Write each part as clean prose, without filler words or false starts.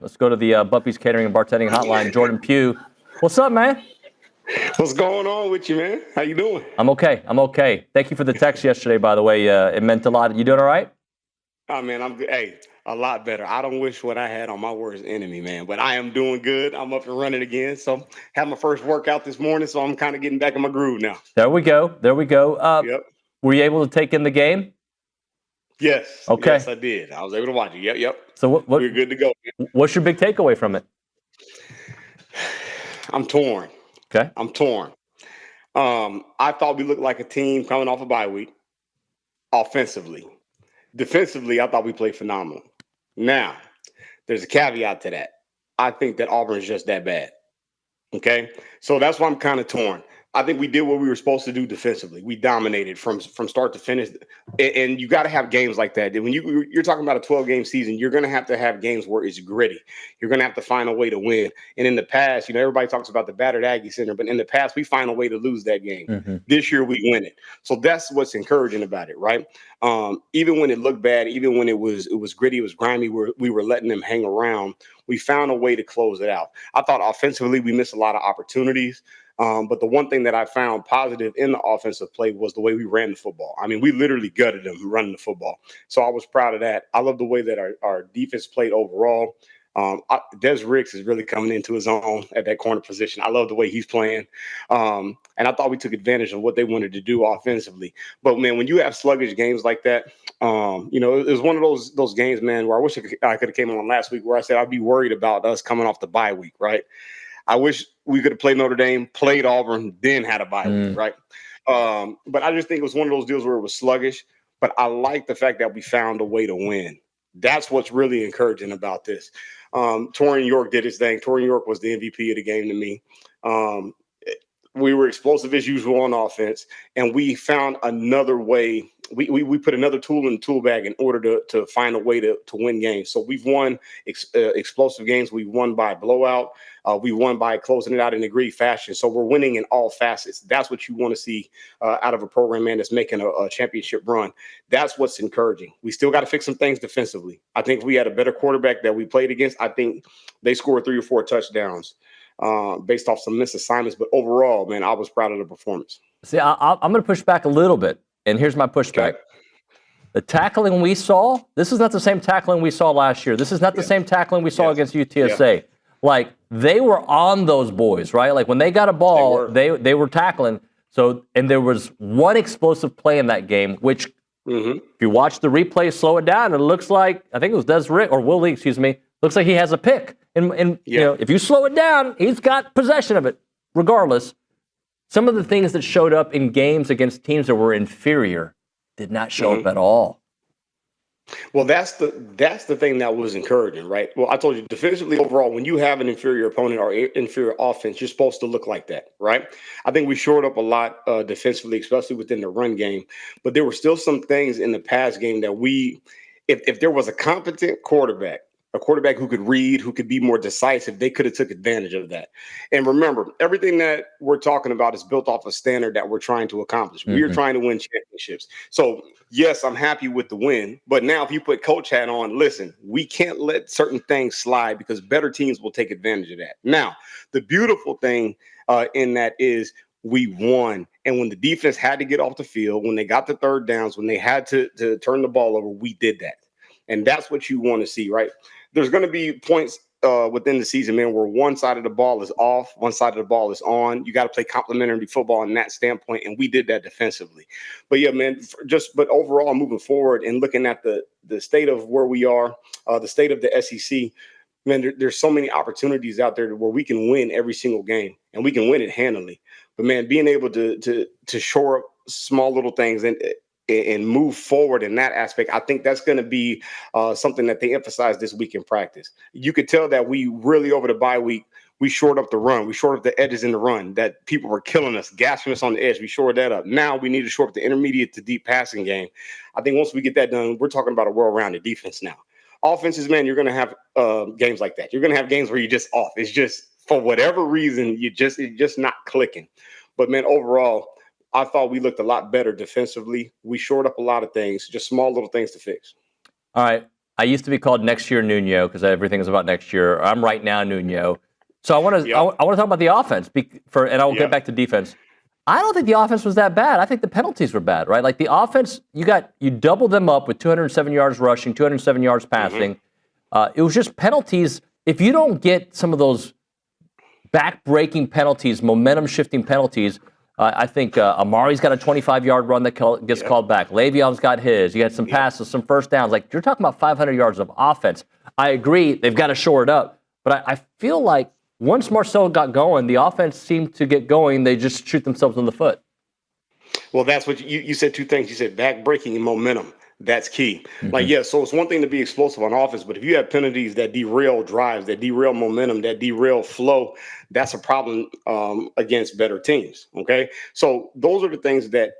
Let's go to the Buppy's Catering and Bartending Hotline. Jordan Pugh. What's up, man? What's going on with you, man? How you doing? I'm okay. Thank you for the text yesterday, by the way. It meant a lot. You doing all right? Oh, man, I'm good. Hey, a lot better. I don't wish what I had on my worst enemy, man, but I am doing good. I'm up and running again. So had my first workout this morning, so I'm kind of getting back in my groove now. There we go. Yep. Were you able to take in the game? Yes. Okay. Yes, I did. I was able to watch it. Yep. So we're good to go, man. What's your big takeaway from it? I'm torn. Okay. I'm torn. I thought we looked like a team coming off a bye week offensively. Defensively, I thought we played phenomenal. Now, there's a caveat to that. I think that Auburn is just that bad. Okay, so that's why I'm kind of torn. I think we did what we were supposed to do defensively. We dominated from start to finish, and you got to have games like that. When you're talking about a 12-game season, you're going to have games where it's gritty. You're going to have to find a way to win. And in the past, everybody talks about the battered Aggie Center, but in the past, we find a way to lose that game. Mm-hmm. This year, we win it. So that's what's encouraging about it, right? Even when it looked bad, even when it was gritty, it was grimy, we were letting them hang around. We found a way to close it out. I thought offensively, we missed a lot of opportunities. But the one thing that I found positive in the offensive play was the way we ran the football. I mean, we literally gutted them running the football. So I was proud of that. I love the way that our defense played overall. Des Ricks is really coming into his own at that corner position. I love the way he's playing. And I thought we took advantage of what they wanted to do offensively. But, man, when you have sluggish games like that, it was one of those games, man, where I wish I could have came on last week where I said I'd be worried about us coming off the bye week, right? I wish we could have played Notre Dame, played Auburn, then had a bye week, right? But I just think it was one of those deals where it was sluggish. But I like the fact that we found a way to win. That's what's really encouraging about this. Torian York did his thing. Torian York was the MVP of the game to me. We were explosive as usual on offense, and we found another way. We put another tool in the tool bag in order to find a way to win games. So we've won explosive games. We won by blowout. We won by closing it out in a great fashion. So we're winning in all facets. That's what you want to see out of a program, man, that's making a championship run. That's what's encouraging. We still got to fix some things defensively. I think if we had a better quarterback that we played against, I think they scored 3 or 4 touchdowns based off some missed assignments. But overall, man, I was proud of the performance. See, I'm going to push back a little bit. And here's my pushback. Okay. The tackling we saw, this is not the same tackling we saw last year. This is not the same tackling we saw against UTSA. Yeah. Like, they were on those boys, right? Like, when they got a ball, they were tackling. So, and there was one explosive play in that game, which, if you watch the replay, slow it down, it looks like, I think it was Des Rick, or Will Lee, excuse me, looks like he has a pick. And if you slow it down, he's got possession of it. Regardless, some of the things that showed up in games against teams that were inferior did not show up at all. Well, that's the thing that was encouraging, right? Well, I told you, defensively overall, when you have an inferior opponent or inferior offense, you're supposed to look like that, right? I think we shored up a lot defensively, especially within the run game. But there were still some things in the pass game that if there was a competent quarterback, a quarterback who could read, who could be more decisive, they could have took advantage of that. And remember, everything that we're talking about is built off a standard that we're trying to accomplish. We are trying to win championships. So, yes, I'm happy with the win. But now if you put coach hat on, listen, we can't let certain things slide because better teams will take advantage of that. Now, the beautiful thing in that is we won. And when the defense had to get off the field, when they got the third downs, when they had to turn the ball over, we did that. And that's what you want to see, right? There's going to be points within the season, man, where one side of the ball is off, one side of the ball is on. You got to play complementary football in that standpoint, and we did that defensively. But, yeah, man, but overall moving forward and looking at the state of where we are, the state of the SEC, man, there's so many opportunities out there where we can win every single game, and we can win it handily. But, man, being able to shore up small little things and move forward in that aspect, I think that's going to be something that they emphasize this week in practice. You could tell that we really, over the bye week, we shored up the run. We shored up the edges in the run, that people were killing us, gassing us on the edge. We shored that up. Now we need to shore up the intermediate to deep passing game. I think once we get that done, we're talking about a well-rounded defense now. Offenses, man, you're going to have games like that. You're going to have games where you're just off. It's just, for whatever reason, it's just not clicking. But, man, overall, I thought we looked a lot better defensively. We shored up a lot of things, just small little things to fix. All right. I used to be called next year Nuno because everything is about next year. I'm right now Nuno. So I want to I want to talk about the offense and I will get back to defense. I don't think the offense was that bad. I think the penalties were bad, right? Like the offense, you doubled them up with 207 yards rushing, 207 yards passing. It was just penalties. If you don't get some of those back-breaking penalties, momentum-shifting penalties, I think Amari's got a 25-yard run that gets called back. Le'Veon's got his. You had some passes, some first downs. Like, you're talking about 500 yards of offense. I agree, they've got to shore it up. But I feel like once Marcel got going, the offense seemed to get going. They just shoot themselves in the foot. Well, that's what you said. Two things. You said back-breaking and momentum. That's key. So it's one thing to be explosive on offense, but if you have penalties that derail drives, that derail momentum, that derail flow, that's a problem against better teams. Okay, so those are the things that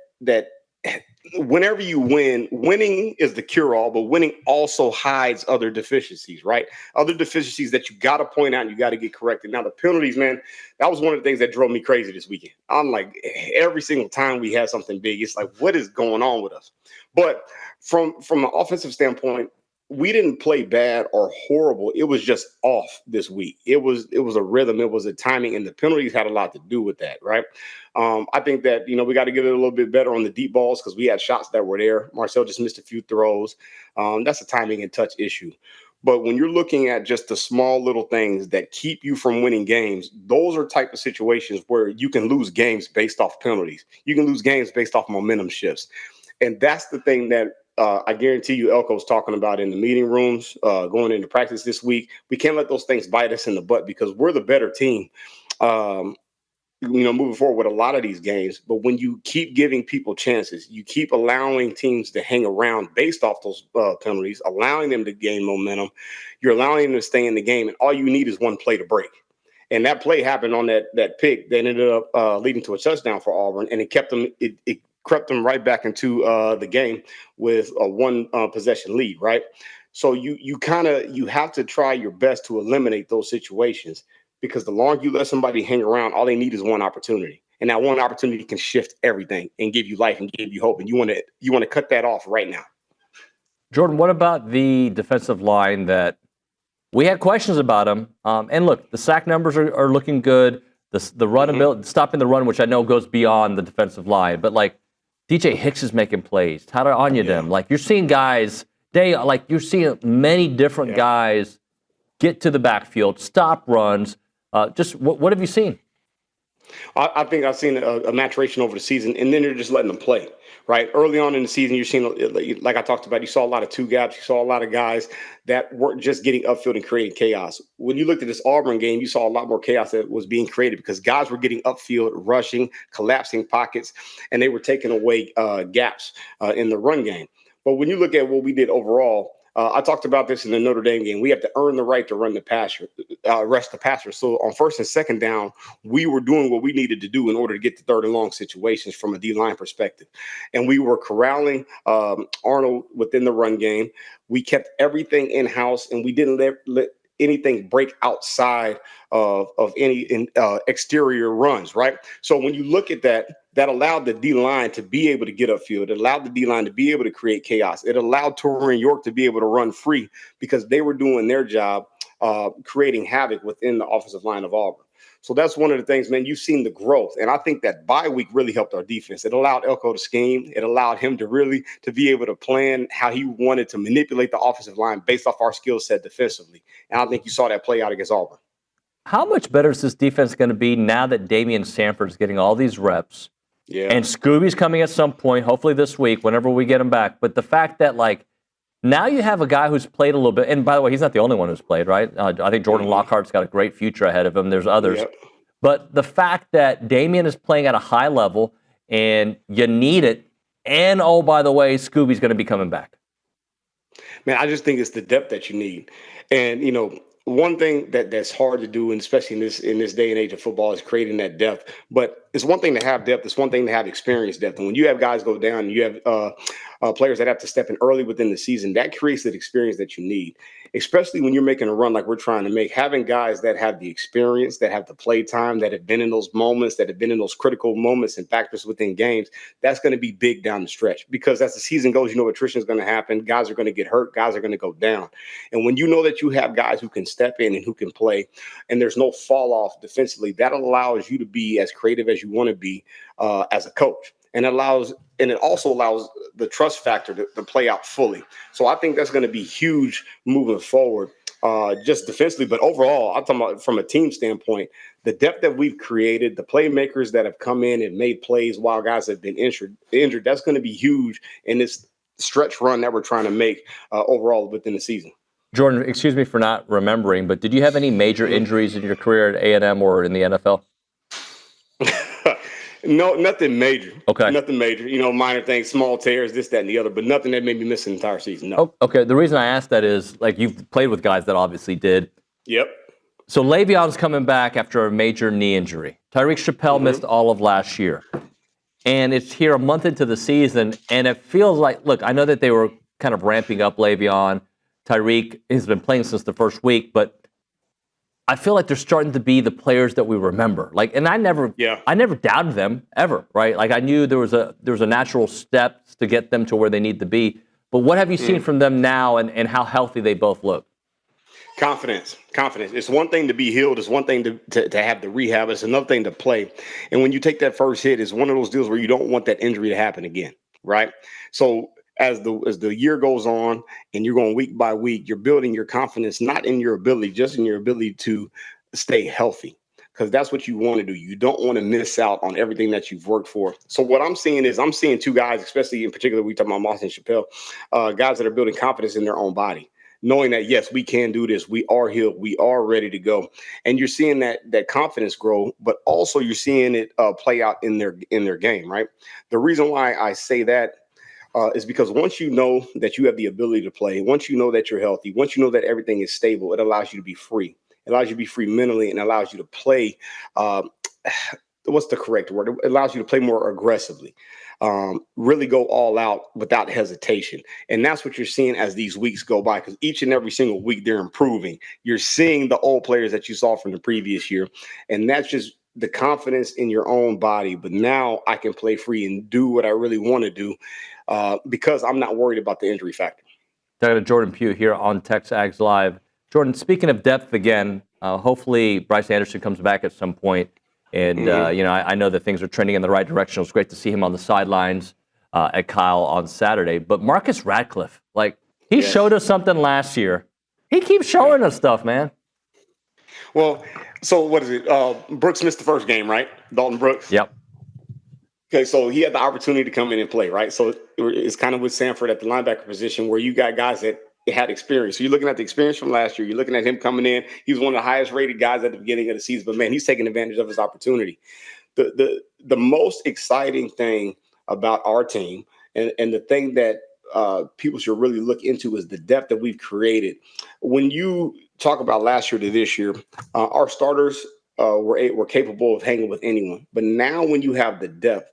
whenever you win, winning is the cure-all, but winning also hides other deficiencies, right? Other deficiencies that you got to point out and you got to get corrected. Now, the penalties, man, that was one of the things that drove me crazy this weekend. I'm like, every single time we had something big, it's like, what is going on with us? But from an offensive standpoint, we didn't play bad or horrible. It was just off this week. It was a rhythm. It was a timing, and the penalties had a lot to do with that, right? I think that, we got to get it a little bit better on the deep balls because we had shots that were there. Marcel just missed a few throws. That's a timing and touch issue. But when you're looking at just the small little things that keep you from winning games, those are type of situations where you can lose games based off penalties. You can lose games based off momentum shifts. And that's the thing that I guarantee you Elko's talking about in the meeting rooms, going into practice this week. We can't let those things bite us in the butt because we're the better team, moving forward with a lot of these games. But when you keep giving people chances, you keep allowing teams to hang around based off those penalties, allowing them to gain momentum, you're allowing them to stay in the game. And all you need is one play to break. And that play happened on that pick that ended up leading to a touchdown for Auburn. And it kept them, it crept them right back into the game with a one possession lead, right? So you have to try your best to eliminate those situations because the longer you let somebody hang around, all they need is one opportunity. And that one opportunity can shift everything and give you life and give you hope. And you want to cut that off right now. Jordan, what about the defensive line that we had questions about them? And look, the sack numbers are looking good. The run ability, stopping the run, which I know goes beyond the defensive line, but like DJ Hicks is making plays. Tyler Onyedem, like you're seeing guys, you're seeing many different guys get to the backfield, stop runs. Just what have you seen? I think I've seen a maturation over the season, and then you're just letting them play, right? Early on in the season, you're seeing, like I talked about, you saw a lot of two gaps. You saw a lot of guys that weren't just getting upfield and creating chaos. When you looked at this Auburn game, you saw a lot more chaos that was being created because guys were getting upfield, rushing, collapsing pockets, and they were taking away gaps in the run game. But when you look at what we did overall, I talked about this in the Notre Dame game. We have to earn the right to rush the passer. So on first and second down, we were doing what we needed to do in order to get to third and long situations from a D-line perspective. And we were corralling Arnold within the run game. We kept everything in-house, and we didn't let anything break outside of any exterior runs, right? So when you look at that allowed the D-line to be able to get upfield. It allowed the D-line to be able to create chaos. It allowed Torian York to be able to run free because they were doing their job creating havoc within the offensive line of Auburn. So that's one of the things, man, you've seen the growth. And I think that bye week really helped our defense. It allowed Elko to scheme. It allowed him to be able to plan how he wanted to manipulate the offensive line based off our skill set defensively. And I think you saw that play out against Auburn. How much better is this defense going to be now that Damian Sanford's getting all these reps? Yeah. And Scooby's coming at some point, hopefully this week, whenever we get him back. But the fact that, now you have a guy who's played a little bit, and by the way, he's not the only one who's played, right? I think Jordan Lockhart's got a great future ahead of him. There's others. Yep. But the fact that Damian is playing at a high level, and you need it, and, oh, by the way, Scooby's going to be coming back. Man, I just think it's the depth that you need. And, one thing that's hard to do, and especially in this day and age of football, is creating that depth. But it's one thing to have depth. It's one thing to have experience depth. And when you have guys go down, and you have players that have to step in early within the season, that creates that experience that you need, especially when you're making a run like we're trying to make. Having guys that have the experience, that have the play time, that have been in those moments, that have been in those critical moments and factors within games, that's going to be big down the stretch. Because as the season goes, attrition is going to happen. Guys are going to get hurt. Guys are going to go down. And when you know that you have guys who can step in and who can play, and there's no fall off defensively, that allows you to be as creative as you want to be as a coach. And it also allows the trust factor to play out fully. So I think that's going to be huge moving forward, just defensively. But overall, I'm talking about from a team standpoint, the depth that we've created, the playmakers that have come in and made plays while guys have been injured, that's going to be huge in this stretch run that we're trying to make overall within the season. Jordan, excuse me for not remembering, but did you have any major injuries in your career at A&M or in the NFL? No, nothing major. Okay. Nothing major. Minor things, small tears, this, that, and the other, but nothing that made me miss an entire season. No. Oh, okay. The reason I asked that is, you've played with guys that obviously did. Yep. So Le'Veon's coming back after a major knee injury. Tyreek Chappelle missed all of last year. And it's here a month into the season, and it feels like, look, I know that they were kind of ramping up Le'Veon. Tyreek has been playing since the first week, but I feel like they're starting to be the players that we remember. And I never doubted them ever, right? I knew there was a natural steps to get them to where they need to be. But what have you seen from them now, and how healthy they both look? Confidence. It's one thing to be healed. It's one thing to have the rehab. It's another thing to play. And when you take that first hit, it's one of those deals where you don't want that injury to happen again, right? So as the year goes on and you're going week by week, you're building your confidence, not in your ability, just in your ability to stay healthy, because that's what you want to do. You don't want to miss out on everything that you've worked for. So what I'm seeing two guys, especially in particular, we talk about Moss and Chappelle, guys that are building confidence in their own body, knowing that, yes, we can do this. We are healed. We are ready to go. And you're seeing that confidence grow, but also you're seeing it play out in their game, right? The reason why I say that is because once you know that you have the ability to play, once you know that you're healthy, once you know that everything is stable, it allows you to be free. It allows you to be free mentally, and allows you to play. What's the correct word? It allows you to play more aggressively, really go all out without hesitation. And that's what you're seeing as these weeks go by, because each and every single week they're improving. You're seeing the old players that you saw from the previous year, and that's just the confidence in your own body. But now I can play free and do what I really want to do because I'm not worried about the injury factor. Talking to Jordan Pugh here on Texas Aggies Live. Jordan, speaking of depth again, hopefully Bryce Anderson comes back at some point. And, I know that things are trending in the right direction. It was great to see him on the sidelines at Kyle on Saturday. But Marcus Radcliffe, he showed us something last year. He keeps showing us stuff, man. Well, so what is it? Brooks missed the first game, right? Dalton Brooks? Yep. Okay, so he had the opportunity to come in and play, right? So it's kind of with Sanford at the linebacker position where you got guys that had experience. So you're looking at the experience from last year. You're looking at him coming in. He was one of the highest rated guys at the beginning of the season, but man, he's taking advantage of his opportunity. The most exciting thing about our team and the thing that people should really look into is the depth that we've created. When you talk about last year to this year, our starters were capable of hanging with anyone. But now when you have the depth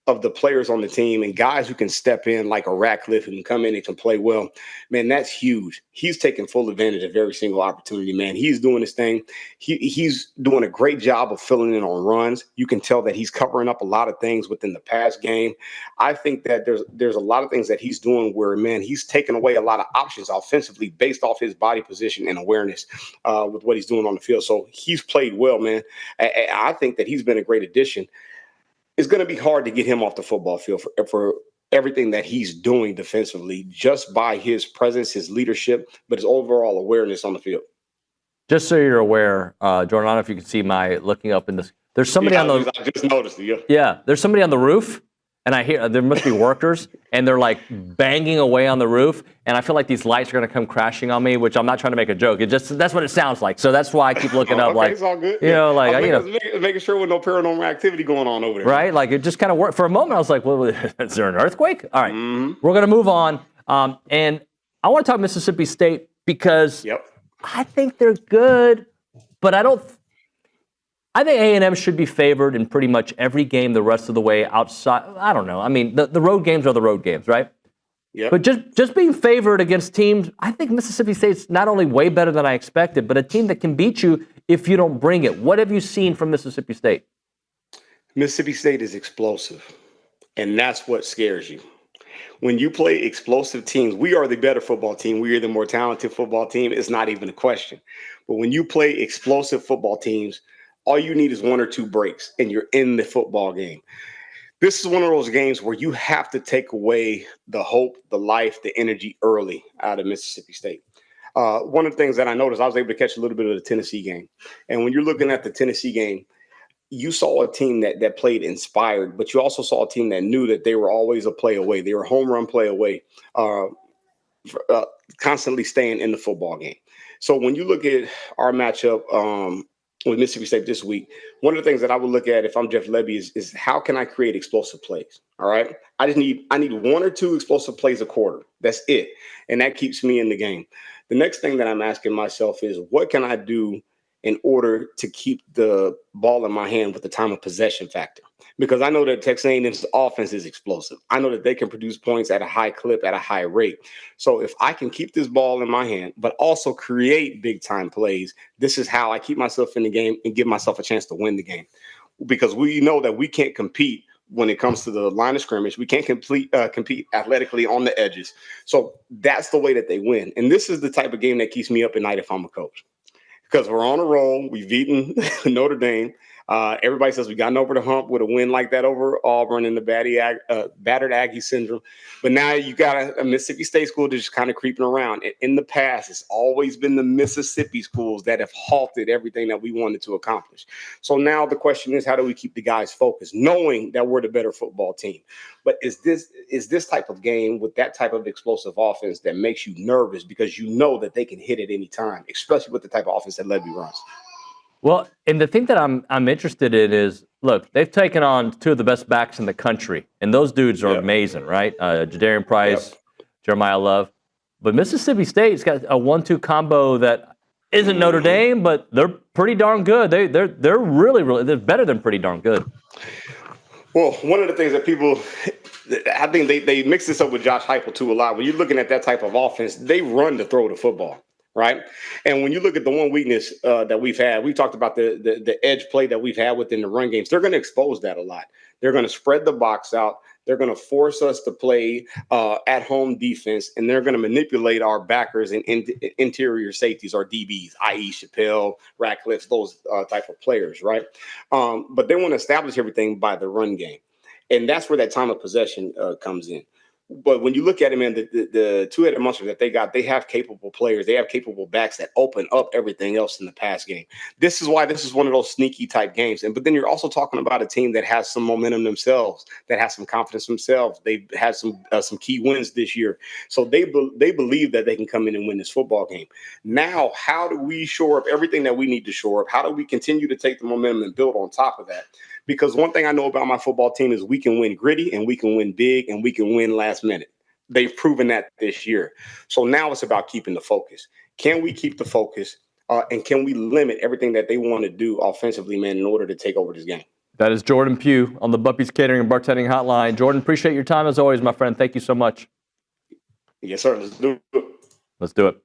of the players on the team and guys who can step in like a Ratcliffe and come in and can play well, man, that's huge. He's taking full advantage of every single opportunity, man. He's doing his thing. He's doing a great job of filling in on runs. You can tell that he's covering up a lot of things within the pass game. I think that there's a lot of things that he's doing where, man, he's taking away a lot of options offensively based off his body position and awareness with what he's doing on the field. So he's played well, man. I think that he's been a great addition. It's going to be hard to get him off the football field for everything that he's doing defensively, just by his presence, his leadership, but his overall awareness on the field. Just so you're aware, Jordan, I don't know if you can see my looking up in this. There's somebody on the. I just noticed it. Yeah, there's somebody on the roof, and I hear there must be workers, and they're banging away on the roof, and I feel like these lights are going to come crashing on me, which I'm not trying to make a joke. That's what it sounds like. So that's why I keep looking up. Okay, it's all good. Making sure with no paranormal activity going on over there. Right, it just kind of worked for a moment. I was like, well, is there an earthquake? All right, We're going to move on, and I want to talk Mississippi State because I think they're good, but I don't. I think A&M should be favored in pretty much every game the rest of the way outside. I don't know. I mean, the road games are the road games, right? Yeah. But just being favored against teams, I think Mississippi State's not only way better than I expected, but a team that can beat you if you don't bring it. What have you seen from Mississippi State? Mississippi State is explosive, and that's what scares you. When you play explosive teams, we are the better football team. We are the more talented football team. It's not even a question. But when you play explosive football teams, all you need is one or two breaks, and you're in the football game. This is one of those games where you have to take away the hope, the life, the energy early out of Mississippi State. One of the things that I noticed, I was able to catch a little bit of the Tennessee game. And when you're looking at the Tennessee game, you saw a team that played inspired, but you also saw a team that knew that they were always a play away. They were home run play away, constantly staying in the football game. So when you look at our matchup with Mississippi State this week, one of the things that I would look at if I'm Jeff Lebby is how can I create explosive plays? All right. I need one or two explosive plays a quarter. That's it. And that keeps me in the game. The next thing that I'm asking myself is what can I do in order to keep the ball in my hand with the time of possession factor? Because I know that Texas A&M's offense is explosive. I know that they can produce points at a high clip, at a high rate. So if I can keep this ball in my hand, but also create big time plays, this is how I keep myself in the game and give myself a chance to win the game. Because we know that we can't compete when it comes to the line of scrimmage. We can't compete athletically on the edges. So that's the way that they win. And this is the type of game that keeps me up at night if I'm a coach. Because we're on a roll. We've beaten Notre Dame. Everybody says we gotten over the hump with a win like that over Auburn in the battered Aggie syndrome. But now you got a Mississippi State school that's just kind of creeping around. In the past, it's always been the Mississippi schools that have halted everything that we wanted to accomplish. So now the question is, how do we keep the guys focused, knowing that we're the better football team? But is this type of game with that type of explosive offense that makes you nervous because you know that they can hit at any time, especially with the type of offense that Lebby runs? Well, and the thing that I'm interested in is, look, they've taken on two of the best backs in the country, and those dudes are amazing, right? Jadarian Price, Jeremiah Love. But Mississippi State's got a 1-2 combo that isn't Notre Dame, but they're pretty darn good. They're really they're better than pretty darn good. Well, one of the things that people, I think they mix this up with Josh Heupel too a lot. When you're looking at that type of offense, they run to throw the football. Right. And when you look at the one weakness that we've had, we talked about the edge play that we've had within the run games. They're going to expose that a lot. They're going to spread the box out. They're going to force us to play at home defense, and they're going to manipulate our backers and interior safeties, our DBs, i.e. Chappelle, Ratcliffe, those type of players. Right. But they want to establish everything by the run game. And that's where that time of possession comes in. But when you look at it, man, the two-headed monster that they got, they have capable players. They have capable backs that open up everything else in the pass game. This is why this is one of those sneaky type games. But then you're also talking about a team that has some momentum themselves, that has some confidence themselves. They've had some key wins this year. So they believe that they can come in and win this football game. Now, how do we shore up everything that we need to shore up? How do we continue to take the momentum and build on top of that? Because one thing I know about my football team is we can win gritty and we can win big and we can win last minute. They've proven that this year. So now it's about keeping the focus. Can we keep the focus and can we limit everything that they want to do offensively, man, in order to take over this game? That is Jordan Pugh on the Buppy's Catering and Bartending Hotline. Jordan, appreciate your time as always, my friend. Thank you so much. Yes, sir. Let's do it. Let's do it.